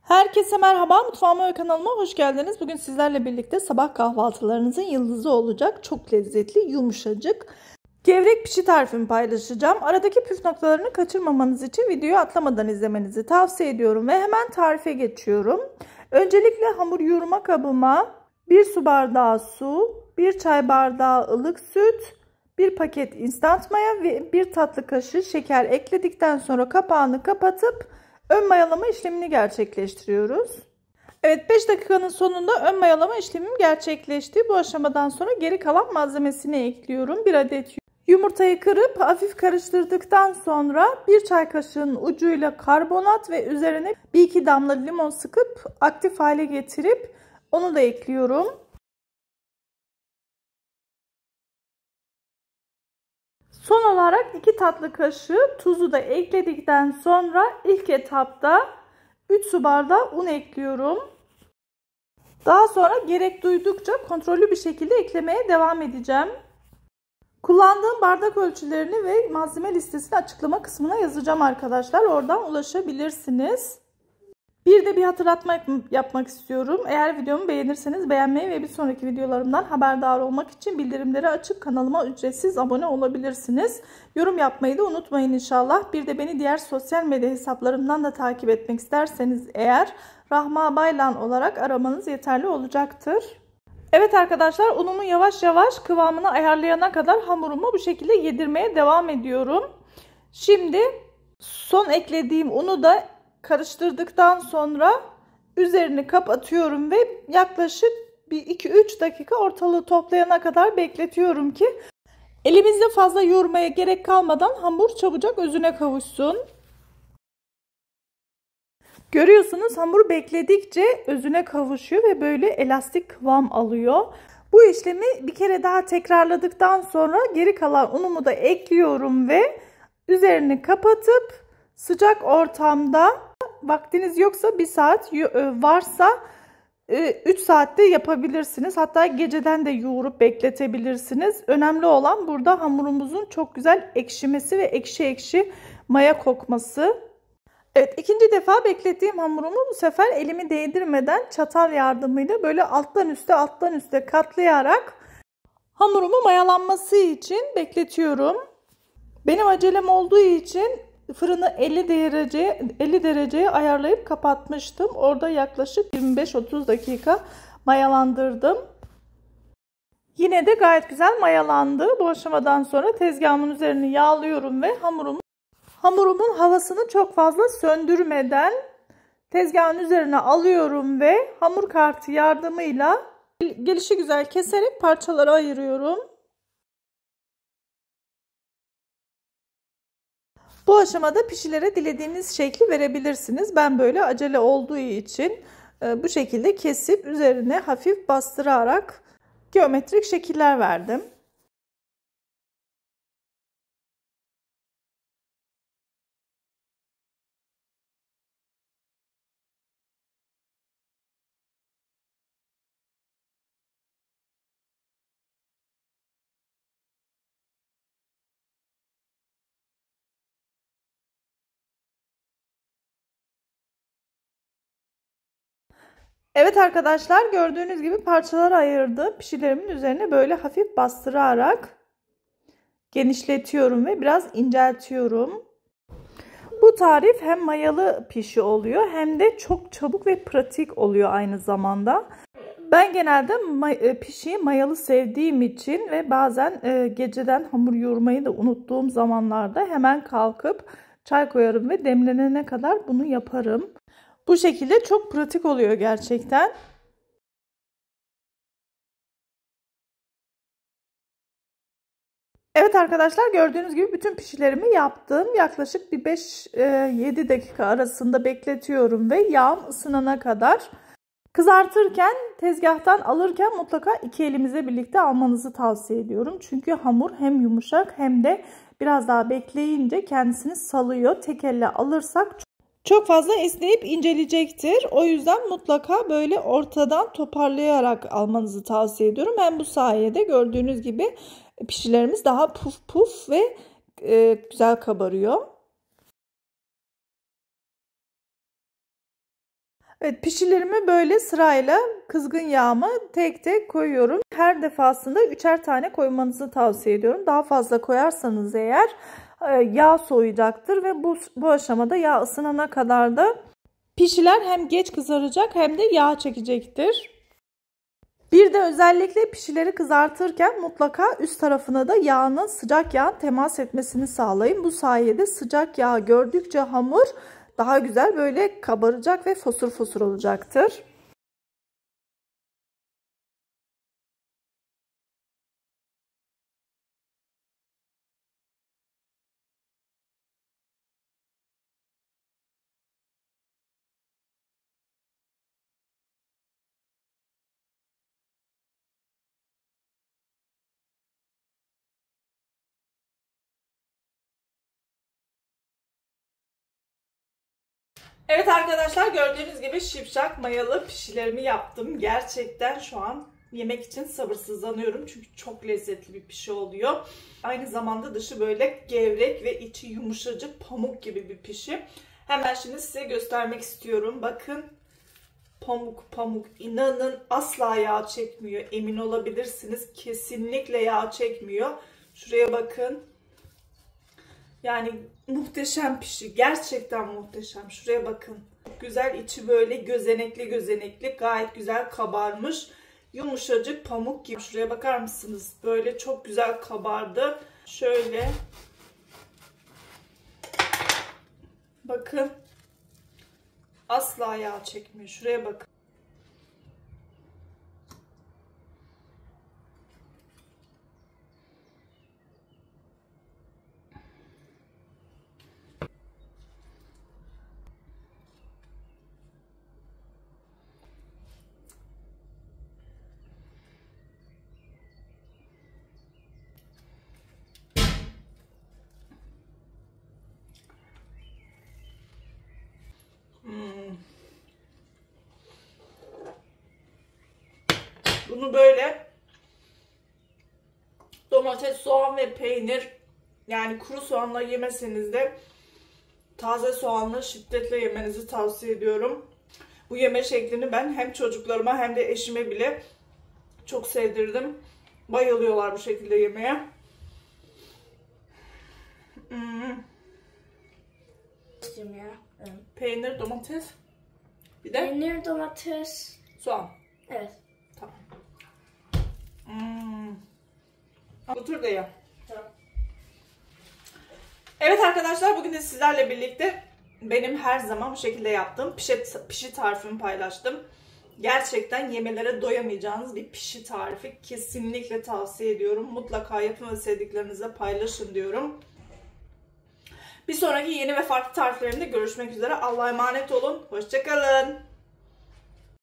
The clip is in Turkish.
Herkese merhaba, mutfağıma ve kanalıma hoş geldiniz. Bugün sizlerle birlikte sabah kahvaltılarınızın yıldızı olacak çok lezzetli, yumuşacık, gevrek pişi tarifimi paylaşacağım. Aradaki püf noktalarını kaçırmamanız için videoyu atlamadan izlemenizi tavsiye ediyorum ve hemen tarife geçiyorum. Öncelikle hamur yoğurma kabıma 1 su bardağı su, 1 çay bardağı ılık süt, 1 paket instant maya ve 1 tatlı kaşığı şeker ekledikten sonra kapağını kapatıp ön mayalama işlemini gerçekleştiriyoruz. Evet, 5 dakikanın sonunda ön mayalama işlemim gerçekleşti. Bu aşamadan sonra geri kalan malzemesini ekliyorum. 1 adet yumurtayı kırıp hafif karıştırdıktan sonra 1 çay kaşığının ucuyla karbonat ve üzerine 1-2 damla limon sıkıp aktif hale getirip onu da ekliyorum. Son olarak 2 tatlı kaşığı tuzu da ekledikten sonra ilk etapta 3 su bardağı un ekliyorum. Daha sonra gerek duydukça kontrollü bir şekilde eklemeye devam edeceğim. Kullandığım bardak ölçülerini ve malzeme listesini açıklama kısmına yazacağım arkadaşlar. Oradan ulaşabilirsiniz. Bir de bir hatırlatma yapmak istiyorum. Eğer videomu beğenirseniz beğenmeyi ve bir sonraki videolarımdan haberdar olmak için bildirimleri açıp kanalıma ücretsiz abone olabilirsiniz. Yorum yapmayı da unutmayın inşallah. Bir de beni diğer sosyal medya hesaplarımdan da takip etmek isterseniz eğer Rahma Baylan olarak aramanız yeterli olacaktır. Evet arkadaşlar, unumu yavaş yavaş kıvamını ayarlayana kadar hamurumu bu şekilde yedirmeye devam ediyorum. Şimdi son eklediğim unu da karıştırdıktan sonra üzerini kapatıyorum ve yaklaşık 2-3 dakika ortalığı toplayana kadar bekletiyorum ki elimizde fazla yoğurmaya gerek kalmadan hamur çabucak özüne kavuşsun. Görüyorsunuz, hamur bekledikçe özüne kavuşuyor ve böyle elastik kıvam alıyor. Bu işlemi bir kere daha tekrarladıktan sonra geri kalan unumu da ekliyorum ve üzerini kapatıp sıcak ortamda, vaktiniz yoksa 1 saat, varsa 3 saatte yapabilirsiniz. Hatta geceden de yoğurup bekletebilirsiniz. Önemli olan burada hamurumuzun çok güzel ekşimesi ve ekşi ekşi maya kokması. Evet, ikinci defa beklettiğim hamurumu bu sefer elimi değdirmeden çatal yardımıyla böyle alttan üste katlayarak hamurumu mayalanması için bekletiyorum. Benim acelem olduğu için fırını 50 dereceye ayarlayıp kapatmıştım. Orada yaklaşık 25-30 dakika mayalandırdım. Yine de gayet güzel mayalandı. Bu aşamadan sonra tezgahımın üzerini yağlıyorum ve hamurumun havasını çok fazla söndürmeden tezgahın üzerine alıyorum ve hamur kartı yardımıyla gelişigüzel keserek parçalara ayırıyorum. Bu aşamada pişilere dilediğiniz şekli verebilirsiniz. Ben böyle acele olduğu için bu şekilde kesip üzerine hafif bastırarak geometrik şekiller verdim. Evet arkadaşlar, gördüğünüz gibi parçalara ayırdım. Pişilerimin üzerine böyle hafif bastırarak genişletiyorum ve biraz inceltiyorum. Bu tarif hem mayalı pişi oluyor hem de çok çabuk ve pratik oluyor aynı zamanda. Ben genelde pişiyi mayalı sevdiğim için ve bazen geceden hamur yoğurmayı da unuttuğum zamanlarda hemen kalkıp çay koyarım ve demlenene kadar bunu yaparım. Bu şekilde çok pratik oluyor gerçekten. Evet arkadaşlar, gördüğünüz gibi bütün pişilerimi yaptım. Yaklaşık bir 5-7 dakika arasında bekletiyorum ve yağım ısınana kadar. Kızartırken, tezgahtan alırken mutlaka 2 elimizle birlikte almanızı tavsiye ediyorum. Çünkü hamur hem yumuşak hem de biraz daha bekleyince kendisini salıyor. Tek elle alırsak çok fazla esneyip inceleyecektir. O yüzden mutlaka böyle ortadan toparlayarak almanızı tavsiye ediyorum. Hem bu sayede gördüğünüz gibi pişilerimiz daha puf puf ve güzel kabarıyor. Evet, pişilerimi böyle sırayla kızgın yağıma tek tek koyuyorum. Her defasında 3'er tane koymanızı tavsiye ediyorum. Daha fazla koyarsanız eğer yağ soğuyacaktır ve bu aşamada yağ ısınana kadar da pişiler hem geç kızaracak hem de yağ çekecektir. Bir de özellikle pişileri kızartırken mutlaka üst tarafına da sıcak yağın temas etmesini sağlayın. Bu sayede sıcak yağ gördükçe hamur daha güzel böyle kabaracak ve fosur fosur olacaktır. Evet arkadaşlar, gördüğünüz gibi şipşak mayalı pişilerimi yaptım. Gerçekten şu an yemek için sabırsızlanıyorum. Çünkü çok lezzetli bir pişi oluyor. Aynı zamanda dışı böyle gevrek ve içi yumuşacık pamuk gibi bir pişi. Hemen şimdi size göstermek istiyorum. Bakın, pamuk pamuk, inanın asla yağ çekmiyor. Emin olabilirsiniz, kesinlikle yağ çekmiyor. Şuraya bakın. Yani muhteşem pişi. Gerçekten muhteşem. Şuraya bakın. Çok güzel, içi böyle gözenekli gözenekli. Gayet güzel kabarmış. Yumuşacık pamuk gibi. Şuraya bakar mısınız? Böyle çok güzel kabardı. Şöyle. Bakın. Asla yağ çekmiyor. Şuraya bakın. Bunu böyle domates, soğan ve peynir, yani kuru soğanla yemeseniz de taze soğanla şiddetle yemenizi tavsiye ediyorum. Bu yeme şeklini ben hem çocuklarıma hem de eşime bile çok sevdirdim. Bayılıyorlar bu şekilde yemeye. Peynir, domates. Bir de peynir, domates, soğan. evet. Tamam. Otur da ya. Tamam. Evet arkadaşlar, bugün de sizlerle birlikte benim her zaman bu şekilde yaptığım pişi tarifimi paylaştım. Gerçekten yemelere doyamayacağınız bir pişi tarifi. Kesinlikle tavsiye ediyorum. Mutlaka yapın ve sevdiklerinizle paylaşın diyorum. Bir sonraki yeni ve farklı tariflerimde görüşmek üzere. Allah'a emanet olun. Hoşça kalın.